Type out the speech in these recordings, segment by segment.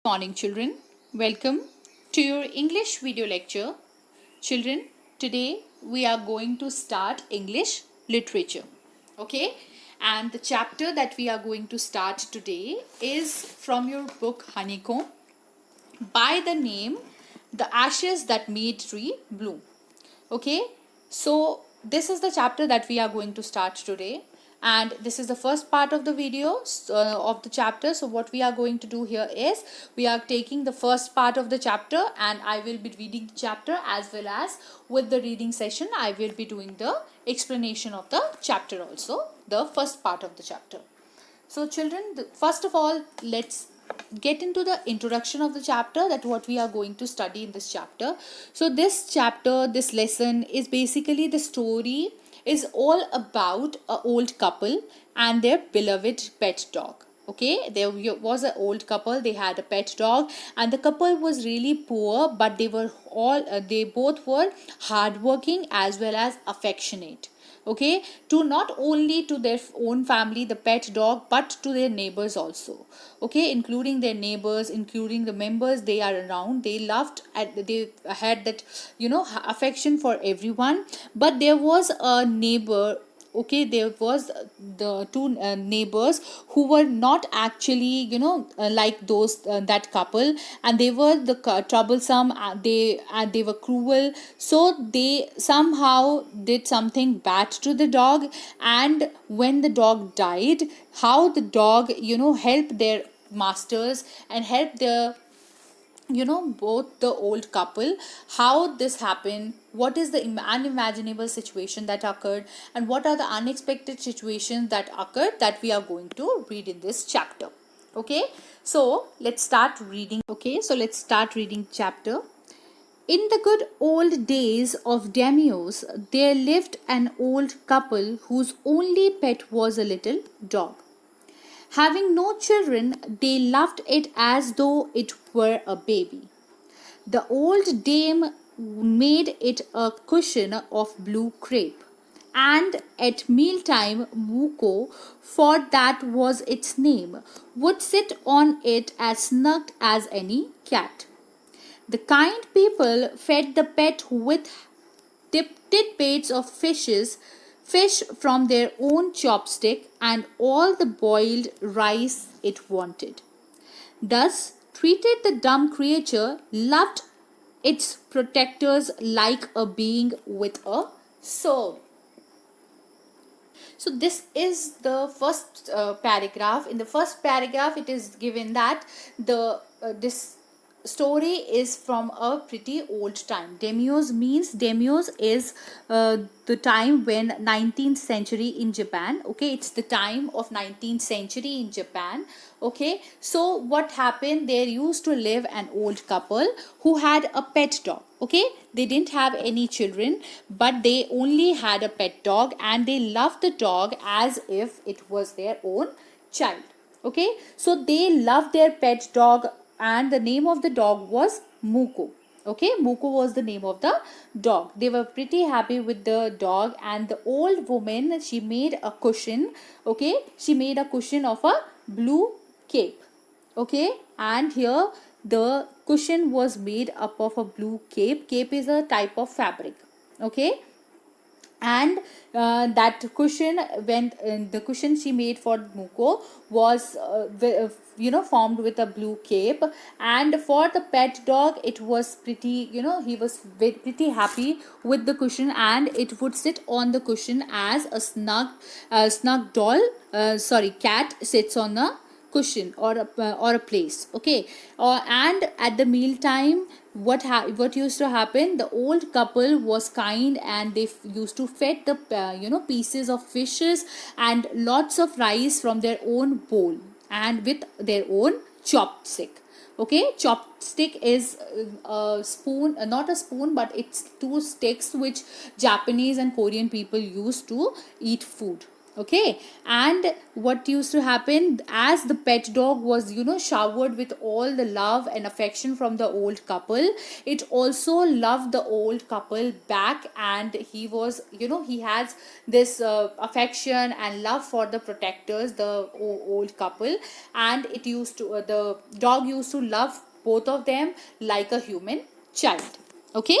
Morning, children. Welcome to your English video lecture. Children, today we are going to start English literature. Okay? And the chapter that we are going to start today is from your book Honeycomb by the name The Ashes That Made Tree Bloom. Okay, so this is the chapter that we are going to start today, and this is the first part of the video of the chapter. So what we are going to do here is we are taking the first part of the chapter, and I will be reading the chapter, as well as with the reading session I will be doing the explanation of the chapter, also the first part of the chapter. So children, first of all, let's get into the introduction of the chapter, that what we are going to study in this chapter. So this chapter, this lesson is basically, the story is all about an old couple and their beloved pet dog. Okay, there was an old couple, they had a pet dog, and the couple was really poor, but they both were hardworking as well as affectionate. Okay, to not only to their own family, the pet dog, but to their neighbors also. Okay, including their neighbors, including the members they are around, they loved and they had that affection for everyone. But there was a neighbor. Okay, there was the two neighbors who were not actually like those that couple, and they were troublesome. They were cruel, so they somehow did something bad to the dog. And when the dog died, how the dog helped their masters and helped the both the old couple, how this happened, what is the unimaginable situation that occurred, and what are the unexpected situations that occurred, that we are going to read in this chapter. Okay, so let's start reading. Okay, so let's start reading chapter. In the good old days of Demios, there lived an old couple whose only pet was a little dog. Having no children, they loved it as though it were a baby. The old dame made it a cushion of blue crepe, and at mealtime Muko, for that was its name, would sit on it as snug as any cat. The kind people fed the pet with tidbits of fish from their own chopstick, and all the boiled rice it wanted. Thus treated, the dumb creature loved its protectors like a being with a soul. So this is the first paragraph. In the first paragraph, it is given that the this story is from a pretty old time. Demios is the time when 19th century in Japan. Okay, it's the time of 19th century in Japan. Okay, so what happened, there used to live an old couple who had a pet dog. Okay, they didn't have any children, but they only had a pet dog, and they loved the dog as if it was their own child. Okay, so they loved their pet dog, and the name of the dog was Muko. Okay, Muko was the name of the dog. They were pretty happy with the dog, and the old woman, she made a cushion. Okay, she made a cushion of a blue cape. Okay, and here the cushion was made up of a blue cape is a type of fabric. Okay, and that cushion, when the cushion she made for Muko was formed with a blue cape. And for the pet dog, it was pretty, he was pretty happy with the cushion, and it would sit on the cushion as a snug doll, cat sits on a cushion or a place. Okay, and at the meal time, what used to happen, the old couple was kind, and they used to fed the pieces of fishes and lots of rice from their own bowl, and with their own chopstick. Okay, chopstick is a spoon, not a spoon, but it's two sticks which Japanese and Korean people use to eat food. Okay, and what used to happen, as the pet dog was, showered with all the love and affection from the old couple, it also loved the old couple back, and he was, he has this affection and love for the protectors, the old couple. And it used to the dog used to love both of them like a human child. Okay.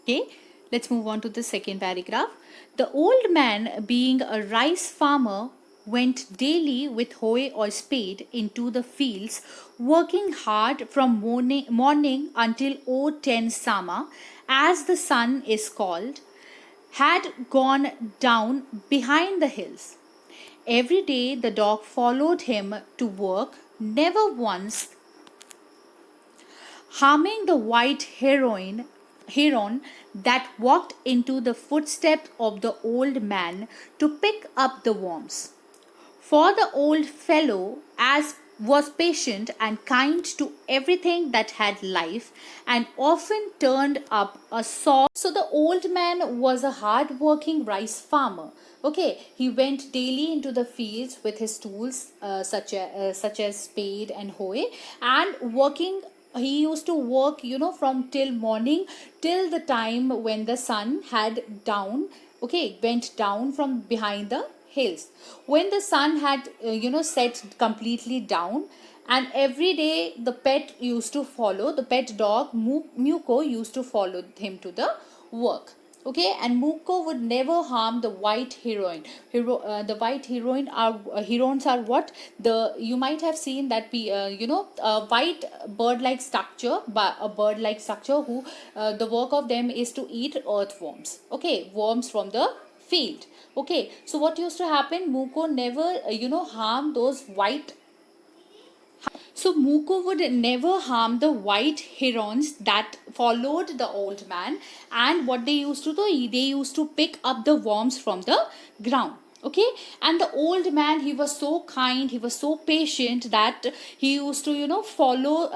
Okay, let's move on to the second paragraph. The old man, being a rice farmer, went daily with hoe or spade into the fields, working hard from morning until O10 Sama, as the sun is called, had gone down behind the hills. Every day the dog followed him to work, never once harming the white heron that walked into the footsteps of the old man to pick up the worms. For the old fellow as was patient and kind to everything that had life, and often turned up a saw. So the old man was a hard working rice farmer. Okay, he went daily into the fields with his tools, such as spade and hoe, and working. He used to work, from till morning till the time when the sun had down. Okay, went down from behind the hills, when the sun had set completely down. And every day the pet used to follow, the pet dog Muko used to follow him to the work. Okay, and Muko would never harm the white heroine. The white heroine are herons are what, the you might have seen that a white bird like structure, but a bird like structure who the work of them is to eat earthworms. Okay, worms from the field. Okay, so what used to happen, Muko never harm those white. So Muko would never harm the white herons that followed the old man. And what they used to do, they used to pick up the worms from the ground. Okay, and the old man, he was so kind, he was so patient, that he used to follow.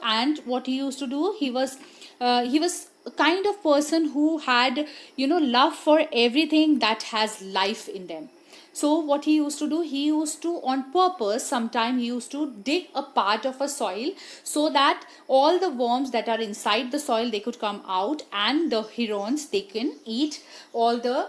And what he used to do, he was a kind of person who had love for everything that has life in them. So what he used to do, he used to on purpose, sometime he used to dig a part of a soil, so that all the worms that are inside the soil, they could come out, and the herons, they can eat all the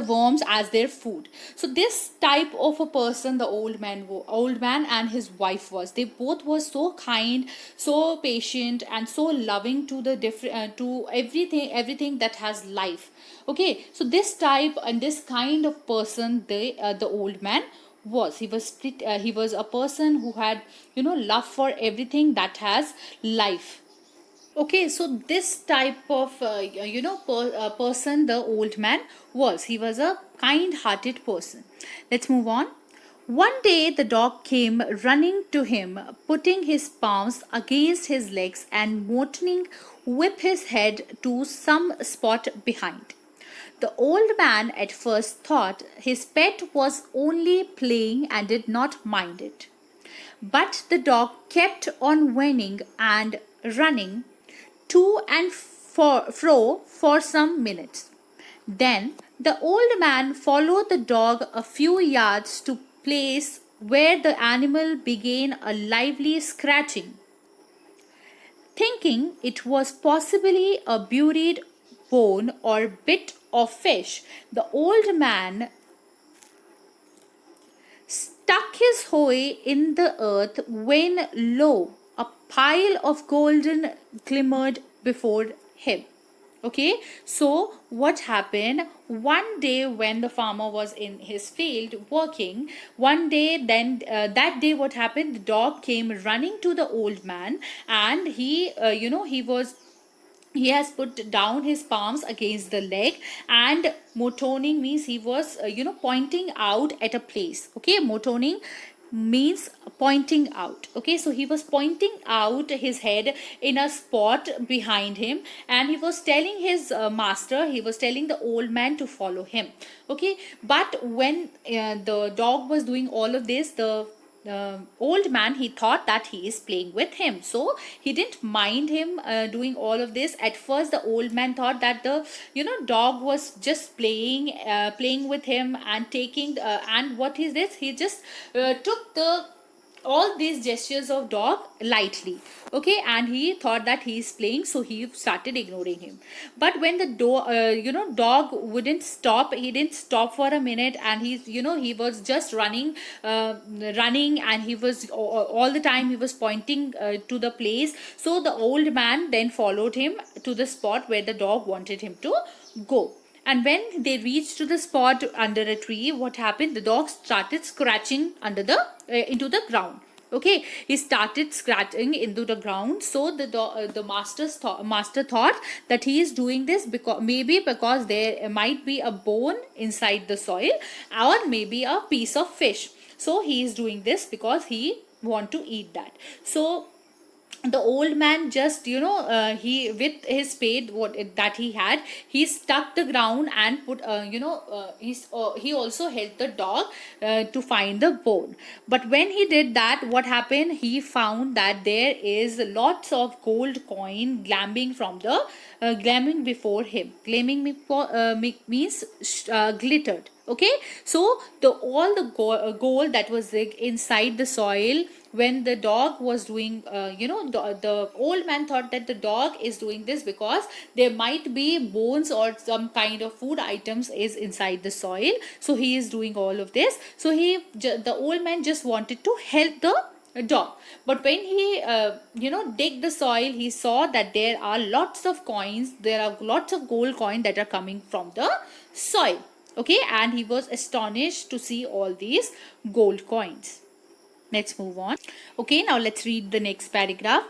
worms as their food. So this type of a person the old man and his wife was, they both were so kind, so patient, and so loving to the different to everything that has life. Okay, so this type and this kind of person, the old man was, he was a person who had love for everything that has life. Okay, so this type of person the old man was. He was a kind-hearted person. Let's move on. One day the dog came running to him, putting his palms against his legs and motioning with his head to some spot behind. The old man at first thought his pet was only playing and did not mind it. But the dog kept on whining and running to and fro for some minutes. Then the old man followed the dog a few yards to place where the animal began a lively scratching. Thinking it was possibly a buried bone or bit of fish, the old man stuck his hoe in the earth when lo, a pile of golden glimmered before him. Okay, so what happened one day when the farmer was in his field working? One day, then that day, what happened? The dog came running to the old man, and he has put down his palms against the leg, and motoning means he was pointing out at a place. Okay, motoning means pointing out. Okay, so he was pointing out his head in a spot behind him, and he was telling his master, he was telling the old man to follow him. Okay, but when the dog was doing all of this, the old man, he thought that he is playing with him, so he didn't mind him doing all of this. At first the old man thought that the dog was just playing with him and taking and what is this, he just took the all these gestures of dog lightly. Okay, and he thought that he is playing, so he started ignoring him. But when the dog wouldn't stop, he didn't stop for a minute, and he was just running, and he was all the time he was pointing to the place. So the old man then followed him to the spot where the dog wanted him to go. And when they reached to the spot under a tree, what happened? The dog started scratching under the into the ground. Okay, he started scratching into the ground. So the master thought that he is doing this because there might be a bone inside the soil, or maybe a piece of fish. So he is doing this because he want to eat that. So the old man just he with his spade that he had, he stuck the ground and put he also helped the dog to find the bone. But when he did that, what happened? He found that there is lots of gold coin glamming from the glamming before him. Glamming means glittered. Okay, so the all the gold that was inside the soil, when the dog was doing the old man thought that the dog is doing this because there might be bones or some kind of food items is inside the soil, so he is doing all of this. So the old man just wanted to help the dog. But when he dig the soil, he saw that there are lots of coins, there are lots of gold coin that are coming from the soil. Okay, and he was astonished to see all these gold coins. Let's move on. Okay, now let's read the next paragraph.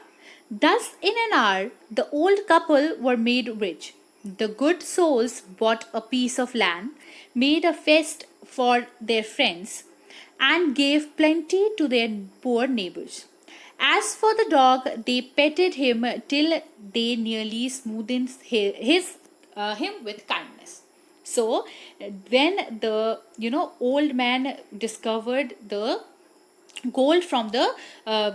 Thus, in an hour, the old couple were made rich. The good souls bought a piece of land, made a feast for their friends, and gave plenty to their poor neighbors. As for the dog, they petted him till they nearly smoothed him with kindness. So, when the old man discovered the gold from the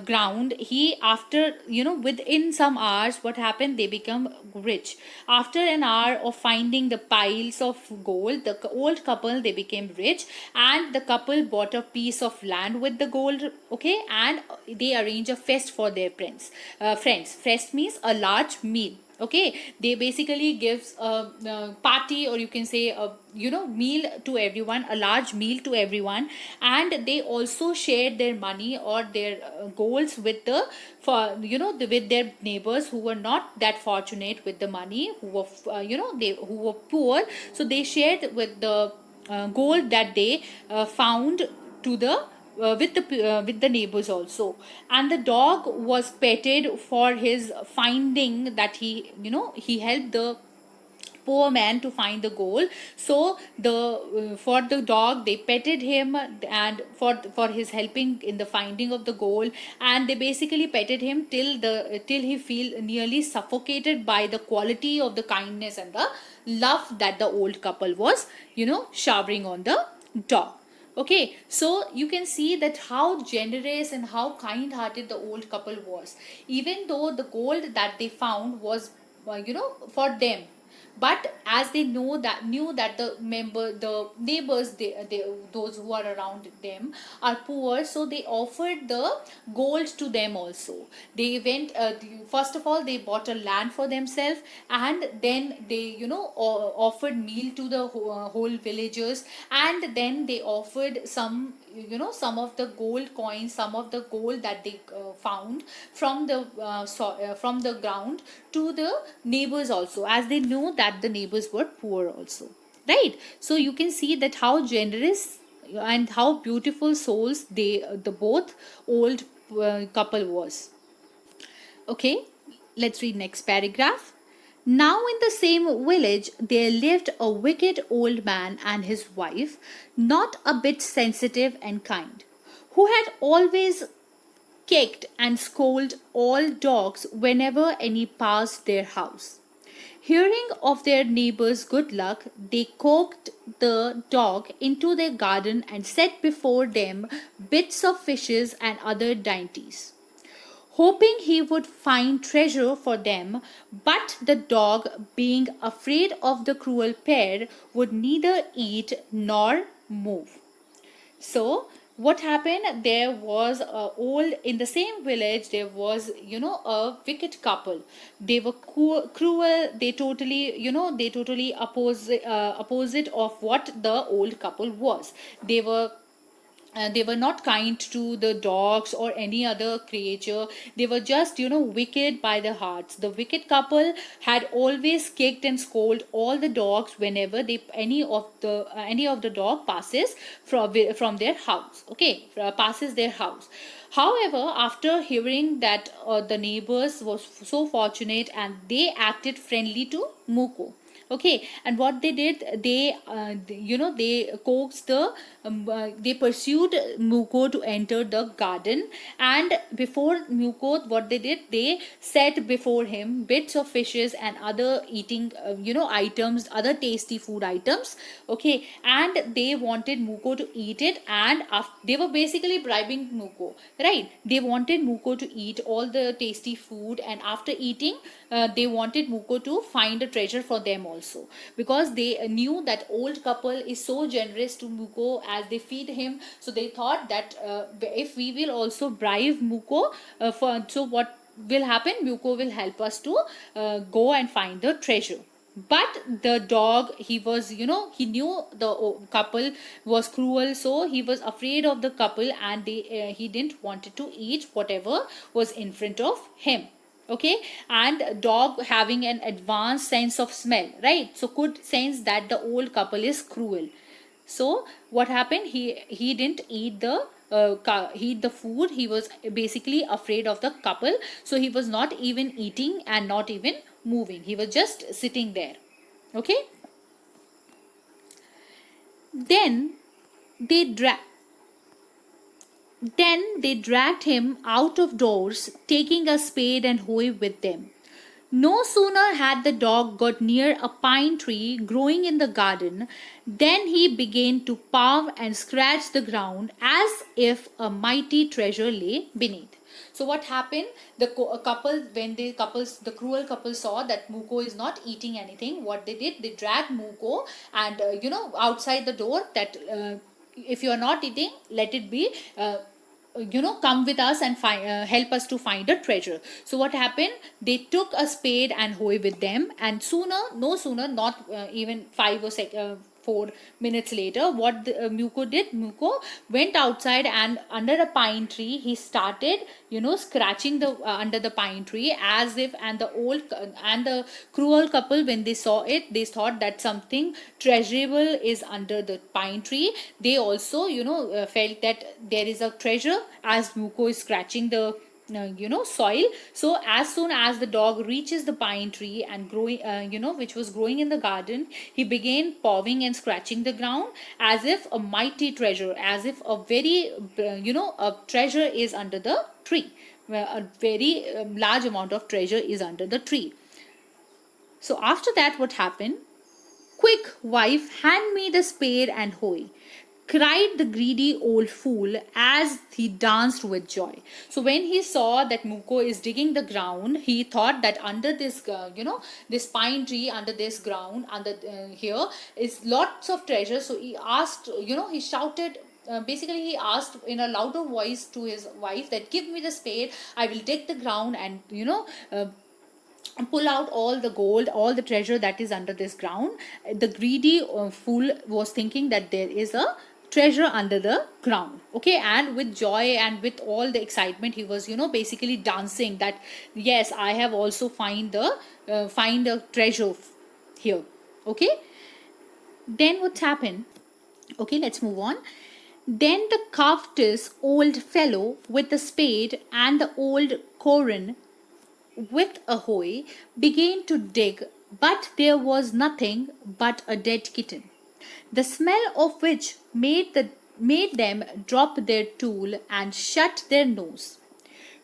ground, he after within some hours, what happened? They become rich. After an hour of finding the piles of gold, the old couple, they became rich, and the couple bought a piece of land with the gold. Okay, and they arrange a feast for their friends. Feast means a large meal. Okay, they basically gives a party, or you can say a meal to everyone, a large meal to everyone. And they also shared their money or their goals with with their neighbors who were not that fortunate with the money, who were who were poor. So they shared with the gold that they found to the with the neighbors also. And the dog was petted for his finding that he helped the poor man to find the gold. So the for the dog, they petted him, and for his helping in the finding of the gold. And they basically petted him till he feel nearly suffocated by the quality of the kindness and the love that the old couple was showering on the dog. Okay, so you can see that how generous and how kind hearted the old couple was. Even though the gold that they found was for them, but as they knew that the neighbors, those who are around them are poor, so they offered the gold to them also. They went first of all, they bought a land for themselves, and then they offered meal to the whole villagers. And then they offered some of the gold coins, some of the gold that they found from from the ground, to the neighbors also, as they knew that the neighbors were poor also, right? So you can see that how generous and how beautiful souls the both old couple was. Okay, let's read next paragraph. Now, in the same village, there lived a wicked old man and his wife, not a bit sensitive and kind, who had always kicked and scolded all dogs whenever any passed their house. Hearing of their neighbor's good luck, they coaxed the dog into their garden and set before them bits of fishes and other dainties, hoping he would find treasure for them. But the dog, being afraid of the cruel pair, would neither eat nor move. So what happened, there was a old, in the same village there was, a wicked couple. They were cruel. They totally, they totally opposite of what the old couple was. They were not kind to the dogs or any other creature. They were just, wicked by their hearts. The wicked couple had always kicked and scolded all the dogs whenever they any of the dog passes from their house. Okay, passes their house. However, after hearing that the neighbors was so fortunate, and they acted friendly to Muko. Okay, and what they did, they coaxed they pursued Muko to enter the garden. And before Muko, what they did, they set before him bits of fishes and other eating items, other tasty food items. Okay, and they wanted Muko to eat it, and they were basically bribing Muko, right? They wanted Muko to eat all the tasty food, and after eating, they wanted Muko to find a treasure for them also, because they knew that old couple is so generous to Muko as they feed him. So they thought that if we will also bribe Muko, so what will happen, Muko will help us to go and find the treasure. But the dog, he was, he knew the couple was cruel, so he was afraid of the couple, and he didn't wanted to eat whatever was in front of him. Okay, and dog having an advanced sense of smell, right, so could sense that the old couple is cruel. So what happened, he didn't eat the food. He was basically afraid of the couple, so he was not even eating and not even moving. He was just sitting there. Okay, then they dra- then they dragged him out of doors, taking a spade and hoe with them. No sooner had the dog got near a pine tree growing in the garden than he began to paw and scratch the ground as if a mighty treasure lay beneath. So what happened? The cruel couple saw that Muko is not eating anything. What they did, they dragged Muko and outside the door, that if you are not eating, let it be. Come with us and help us to find a treasure. So what happened, they took a spade and hoe with them, and no sooner, not even 4 minutes later, what Muko did, Muko went outside, and under a pine tree he started scratching the under the pine tree, as if, and the cruel couple, when they saw it, they thought that something treasurable is under the pine tree. They also felt that there is a treasure, as Muko is scratching the soil. So as soon as the dog reaches the pine tree and growing which was growing in the garden, he began pawing and scratching the ground, as if a mighty treasure, as if a very a treasure is under the tree, a very large amount of treasure is under the tree. So after that, what happened? "Quick, wife, hand me the spade and hoe," cried the greedy old fool as he danced with joy. So when he saw that Muko is digging the ground, he thought that under this, this pine tree, under this ground, under here is lots of treasure. So he asked, he shouted. Basically, he asked in a louder voice to his wife that, "Give me the spade. I will dig the ground and pull out all the gold, all the treasure that is under this ground." The greedy fool was thinking that there is a treasure under the ground. Okay, and with joy and with all the excitement, he was basically dancing that, yes, I have also find a treasure here. Okay, then what happened? Okay, let's move on. Then the covetous old fellow with the spade and the old Koran with a hoe began to dig, but there was nothing but a dead kitten, the smell of which made them drop their tool and shut their nose.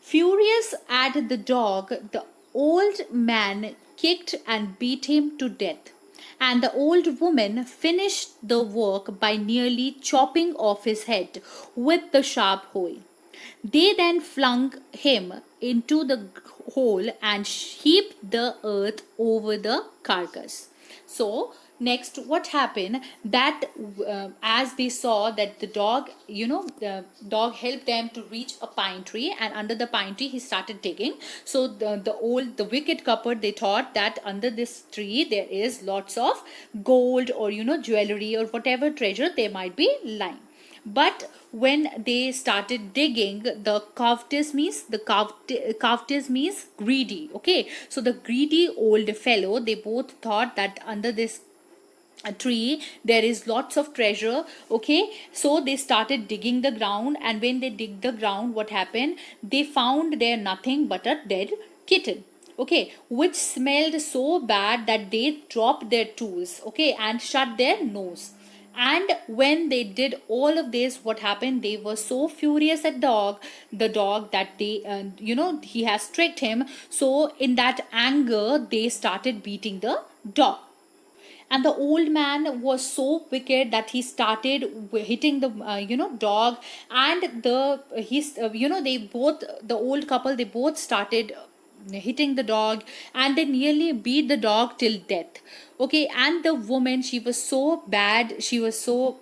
Furious at the dog, the old man kicked and beat him to death. And the old woman finished the work by nearly chopping off his head with the sharp hoe. They then flung him into the hole and heaped the earth over the carcass. So, next, what happened that as they saw that the dog, the dog helped them to reach a pine tree, and under the pine tree he started digging. So the wicked couple, they thought that under this tree there is lots of gold or jewelry or whatever treasure they might be lying. But when they started digging, the covetous means greedy. Okay, so the greedy old fellow, they both thought that under this a tree there is lots of treasure. Okay, so they started digging the ground, and when they dig the ground, what happened, they found there nothing but a dead kitten. Okay, which smelled so bad that they dropped their tools, okay, and shut their nose. And when they did all of this, what happened, they were so furious at the dog, that they he has tricked him. So in that anger, they started beating the dog. And the old man was so wicked that he started hitting the dog. And they both, the old couple, they both started hitting the dog, and they nearly beat the dog till death. Okay, and the woman, she was so bad, she was so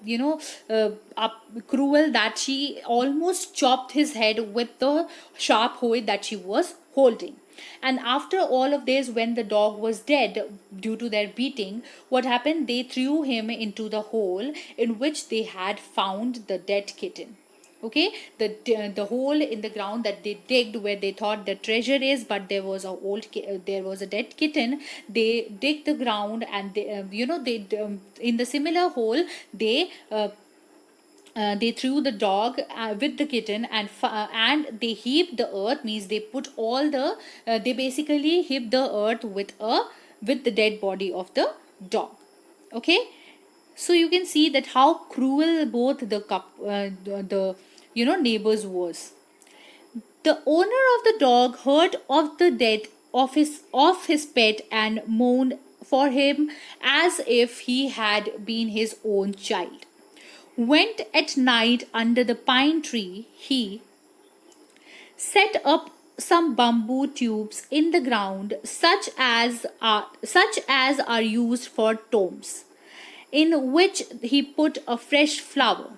cruel, that she almost chopped his head with the sharp hoe that she was holding. And after all of this, when the dog was dead due to their beating, what happened? They threw him into the hole in which they had found the dead kitten. Okay, the hole in the ground that they digged where they thought the treasure is, but there was there was a dead kitten. They dig the ground, and in the similar hole they threw the dog with the kitten, and they heaped the earth, means they put all the they basically heaped the earth with the dead body of the dog. Okay, so you can see that how cruel both the neighbors was. The owner of the dog heard of the death of his pet and mourned for him as if he had been his own child. Went at night under the pine tree, he set up some bamboo tubes in the ground, such as are used for tombs, in which he put a fresh flower.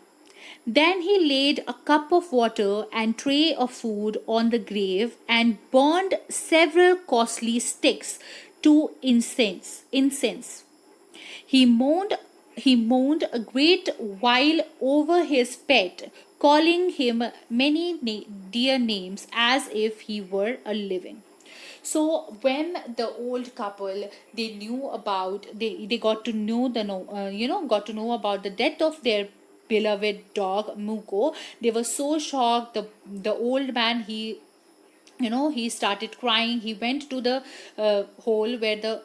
Then he laid a cup of water and tray of food on the grave, and burned several costly sticks to incense. He moaned he moaned a great while over his pet, calling him many dear names as if he were a living. So when the old couple, they knew about, they got to know got to know about the death of their beloved dog Muko, they were so shocked. The old man, he started crying. He went to the hole where the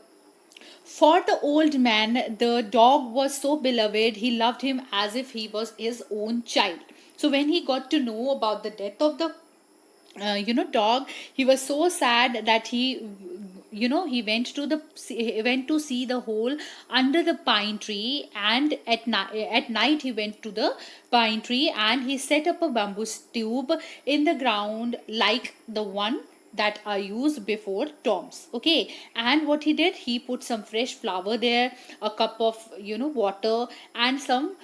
for the old man, the dog was so beloved, he loved him as if he was his own child. So when he got to know about the death of the dog, he was so sad that he went to see the hole under the pine tree. And at night he went to the pine tree, and he set up a bamboo tube in the ground like the one that are used before tombs. Okay, and what he did, he put some fresh flour there, a cup of water, and some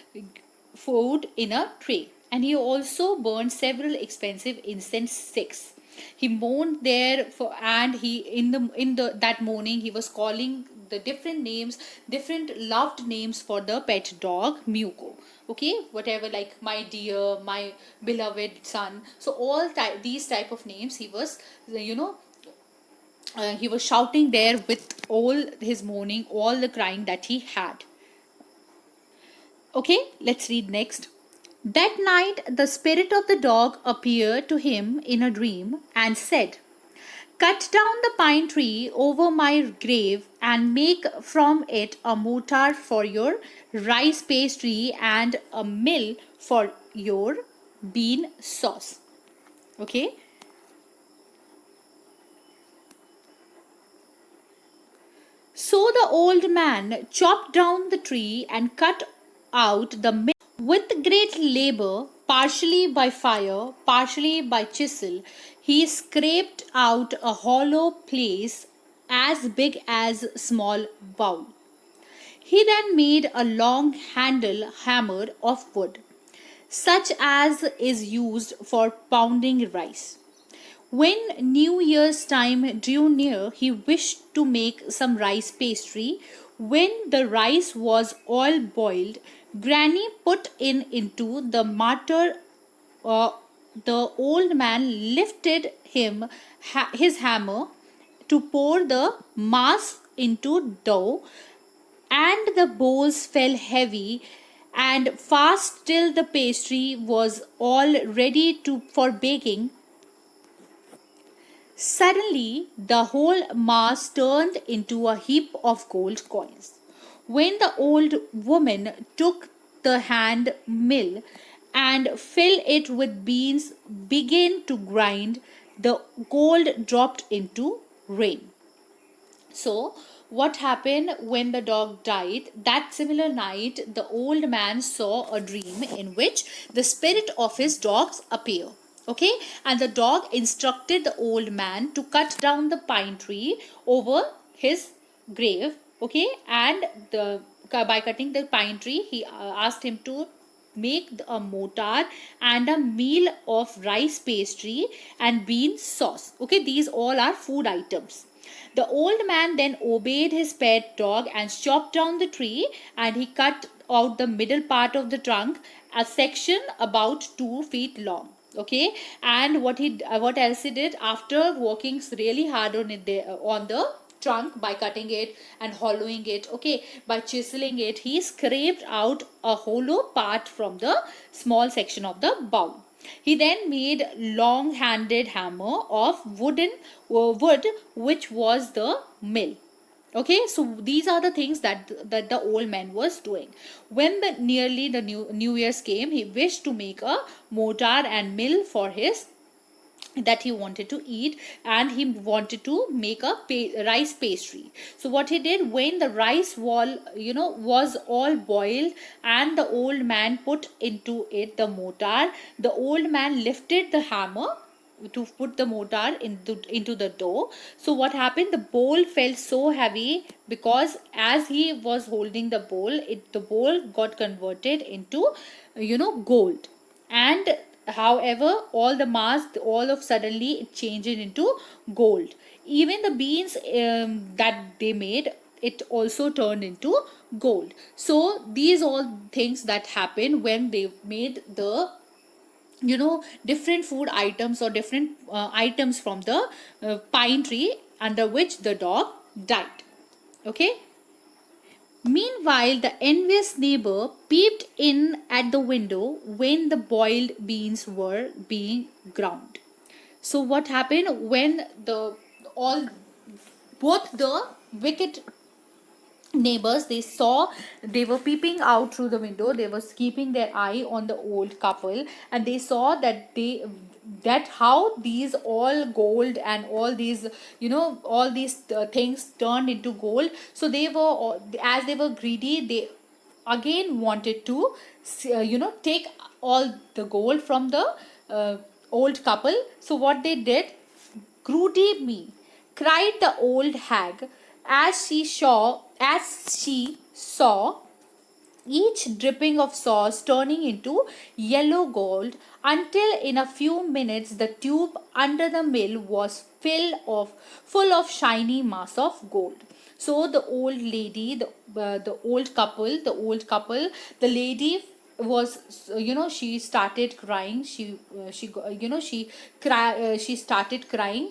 food in a tray. And he also burned several expensive incense sticks. He mourned there for, and he in the that morning he was calling the different names, different loved names for the pet dog Muko. Okay, whatever, like my dear, my beloved son. So all these type of names he was, he was shouting there with all his mourning, all the crying that he had. Okay, let's read next. That night the spirit of the dog appeared to him in a dream and said, "Cut down the pine tree over my grave and make from it a mortar for your rice pastry and a mill for your bean sauce." Okay. So the old man chopped down the tree and cut out the middle. With great labor, partially by fire, partially by chisel, he scraped out a hollow place as big as a small bowl. He then made a long handle hammer of wood, such as is used for pounding rice. When New Year's time drew near, he wished to make some rice pastry. When the rice was all boiled, Granny put in into the mortar. uh, the old man lifted his hammer to pour the mass into dough, and the bowls fell heavy and fast till the pastry was all ready for baking. Suddenly, the whole mass turned into a heap of gold coins. When the old woman took the hand mill and filled it with beans, began to grind, the gold dropped into rain. So, what happened when the dog died? That similar night, the old man saw a dream in which the spirit of his dogs appear. Okay, and the dog instructed the old man to cut down the pine tree over his grave. Okay, and by cutting the pine tree, he asked him to make a mortar and a meal of rice pastry and bean sauce. Okay, these all are food items. The old man then obeyed his pet dog and chopped down the tree, and he cut out the middle part of the trunk, a section about 2 feet long. Okay, and what else he did after working really hard on the trunk by cutting it and hollowing it, okay, by chiseling it, he scraped out a hollow part from the small section of the bowl. He then made long-handed hammer of wood, which was the mill. Okay, so these are the things that the old man was doing. When the new year's came, he wished to make a mortar and mill for his that he wanted to eat, and he wanted to make a rice pastry. So what he did, when the rice was all boiled and the old man put into it the mortar, the old man lifted the hammer to put the mortar into the dough. So what happened, the bowl felt so heavy because as he was holding the bowl, the bowl got converted into gold. And however, all the mass, all of suddenly it changed into gold. Even the beans that they made, it also turned into gold. So these all things that happen when they made the different food items or different items from the pine tree under which the dog died. Okay. Meanwhile, the envious neighbor peeped in at the window when the boiled beans were being ground. So what happened when all both the wicked neighbors, they were peeping out through the window, they were keeping their eye on the old couple, and they saw that how these all gold and all these things turned into gold. So they were, as they were greedy, they again wanted to take all the gold from the old couple. So what they did, "Groody me!" cried the old hag as she saw each dripping of sauce turning into yellow gold, until in a few minutes the tube under the mill was full of shiny mass of gold. So the old lady, the old couple, the lady was, she started crying. She started crying.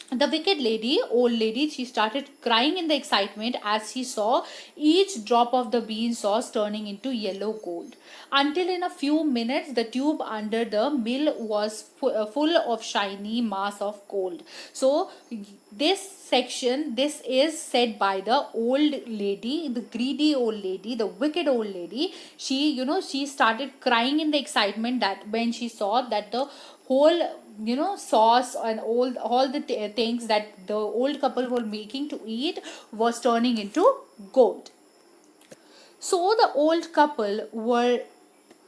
The wicked lady, old lady, she started crying in the excitement as she saw each drop of the bean sauce turning into yellow gold, until in a few minutes the tube under the mill was full of shiny mass of gold. So this is said by the old lady, the greedy old lady, the wicked old lady. She started crying in the excitement that when she saw that the whole, sauce and all the things that the old couple were making to eat was turning into gold. So the old couple were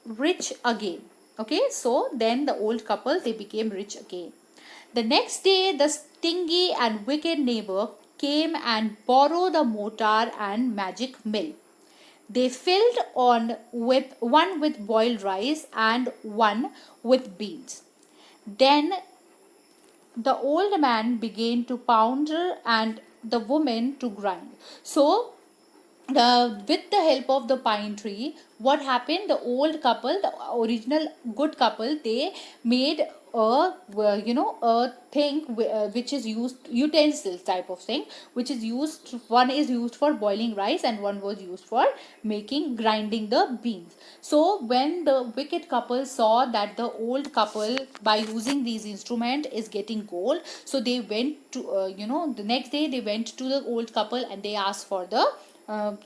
rich again. Okay, so then the old couple, they became rich again. The next day, the stingy and wicked neighbor came and borrowed the mortar and magic mill. They filled on with one with boiled rice and one with beans. Then the old man began to pound and the woman to grind. So with the help of the pine tree, what happened, the old couple, the original good couple, they made a thing which is used, utensils type of thing, which is used, one is used for boiling rice and one was used for making grinding the beans. So when the wicked couple saw that the old couple by using these instrument is getting gold, so they went to the next day they went to the old couple and they asked for the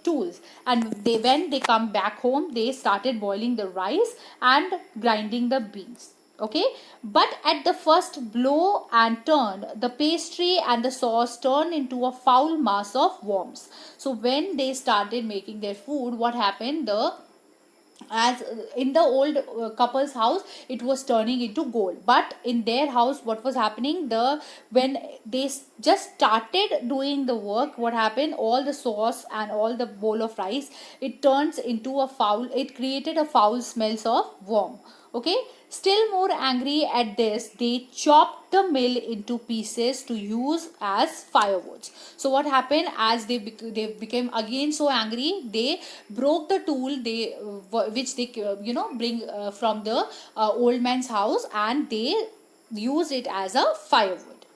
tools. And they, when they come back home, they started boiling the rice and grinding the beans. Okay, but at the first blow and turn, the pastry and the sauce turned into a foul mass of worms. So when they started making their food, what happened, the as in the old couple's house, it was turning into gold, but in their house, what was happening, the when they just started doing the work, what happened, all the sauce and all the bowl of rice, it turns into a foul, it created a foul smells of worm. Okay, still more angry at this, they chopped the mill into pieces to use as firewoods. So what happened, as they became again so angry, they broke the tool they which they bring from the old man's house, and they use it as a firewood.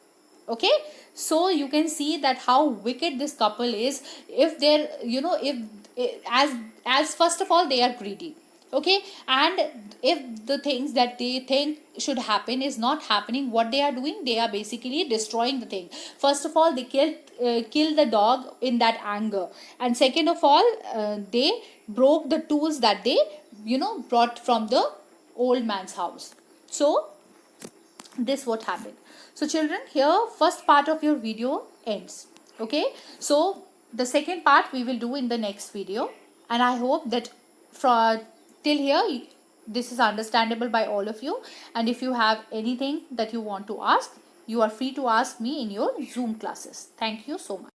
Okay, so you can see that how wicked this couple is. If they're if as first of all, they are greedy. Okay, and if the things that they think should happen is not happening, what they are doing, they are basically destroying the thing. First of all, they kill the dog in that anger, and second of all, they broke the tools that they brought from the old man's house. So this what happened. So children, here first part of your video ends. Okay, so the second part we will do in the next video, and I hope that from till here this is understandable by all of you. And if you have anything that you want to ask, you are free to ask me in your Zoom classes. Thank you so much.